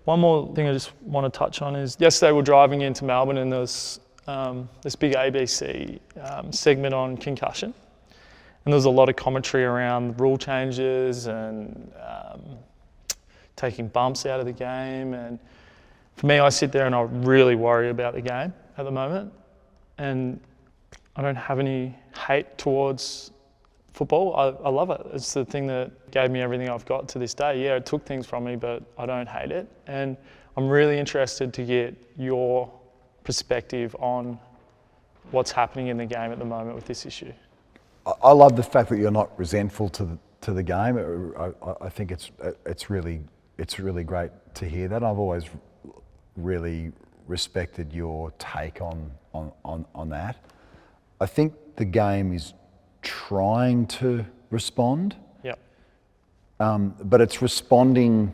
One more thing I just want to touch on is yesterday we're driving into Melbourne and there was this big ABC segment on concussion. And there was a lot of commentary around rule changes and taking bumps out of the game. And for me, I sit there and I really worry about the game at the moment. And I don't have any hate towards football. I love it. It's the thing that gave me everything I've got to this day. Yeah, it took things from me, but I don't hate it. And I'm really interested to get your perspective on what's happening in the game at the moment with this issue. I love the fact that you're not resentful to the game. I think it's really great to hear that. I've always really respected your take on that. I think the game is trying to respond. Yep. But it's responding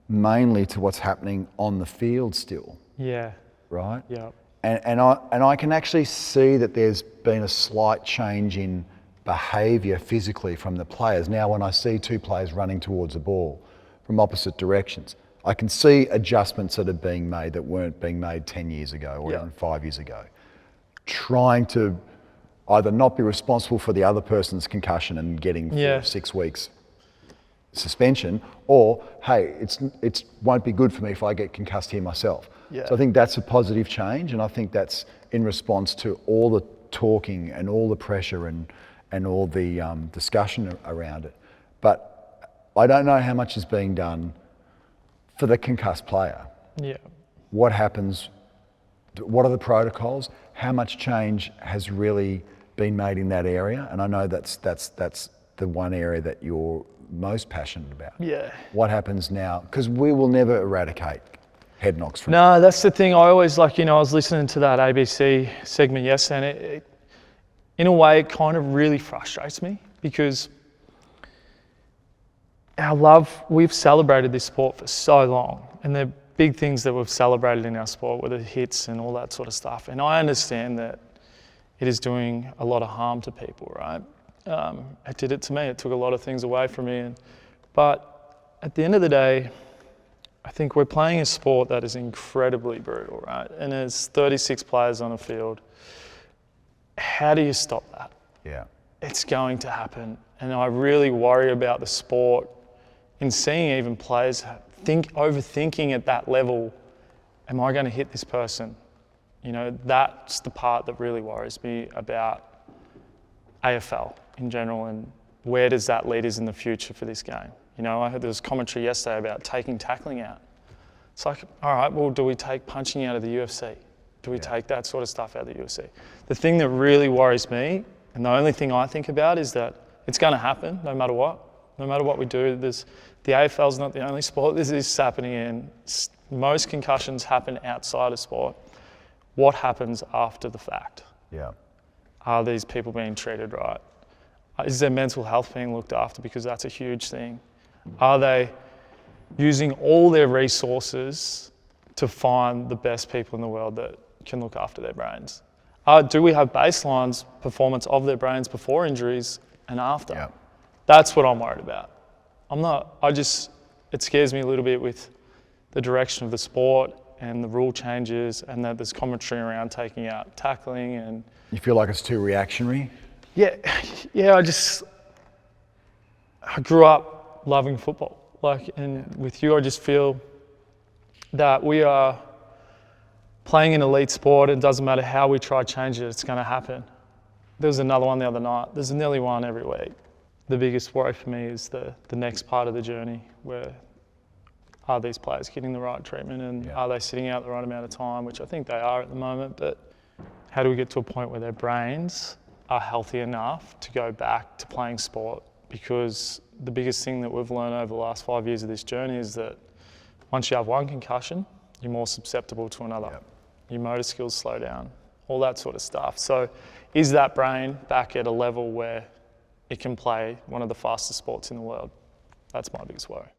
mainly to what's happening on the field still. Yeah. Right? Yeah. And I can actually see that there's been a slight change in behaviour physically from the players. Now when I see two players running towards the ball from opposite directions, I can see adjustments that are being made that weren't being made 10 years ago or even 5 years ago. Trying to either not be responsible for the other person's concussion and getting 4 or 6 weeks suspension, or hey, it won't be good for me if I get concussed here myself. Yeah. So I think that's a positive change, and I think that's in response to all the talking and all the pressure and all the discussion around it. But I don't know how much is being done for the concussed player. Yeah. What happens? What are the protocols? How much change has really been made in that area? And I know that's the one area that you're most passionate about. Yeah. What happens now? Because we will never eradicate head knocks from. No, that's the thing. I always I was listening to that ABC segment yesterday, and it in a way, it kind of really frustrates me because we've celebrated this sport for so long, and there are big things that we've celebrated in our sport, with the hits and all that sort of stuff. And I understand that it is doing a lot of harm to people, right? It did it to me. It took a lot of things away from me. But at the end of the day, I think we're playing a sport that is incredibly brutal, right? And there's 36 players on a field. How do you stop that? Yeah. It's going to happen. And I really worry about the sport in seeing even players overthinking at that level. Am I going to hit this person? You know, that's the part that really worries me about AFL in general, and where does that lead us in the future for this game? You know, I heard there was commentary yesterday about taking tackling out. It's like, all right, well, do we take punching out of the UFC? Do we take that sort of stuff out of the UFC? The thing that really worries me, and the only thing I think about, is that it's going to happen no matter what. No matter what we do, the AFL is not the only sport this is happening in. Most concussions happen outside of sport. What happens after the fact? Yeah. Are these people being treated right? Is their mental health being looked after? Because that's a huge thing. Are they using all their resources to find the best people in the world that can look after their brains? Do we have baselines performance of their brains before injuries and after? Yeah. That's what I'm worried about. It scares me a little bit with the direction of the sport and the rule changes, and that there's commentary around taking out tackling. And you feel like it's too reactionary? Yeah, I grew up loving football. And with you, I just feel that we are playing an elite sport. It doesn't matter how we try to change it, it's going to happen. There was another one the other night. There's nearly one every week. The biggest worry for me is the next part of the journey, where are these players getting the right treatment, and are they sitting out the right amount of time, which I think they are at the moment. But how do we get to a point where their brains are healthy enough to go back to playing sport? Because the biggest thing that we've learned over the last 5 years of this journey is that once you have one concussion, you're more susceptible to another. Yep. Your motor skills slow down, all that sort of stuff. So is that brain back at a level where it can play one of the fastest sports in the world? That's my biggest worry.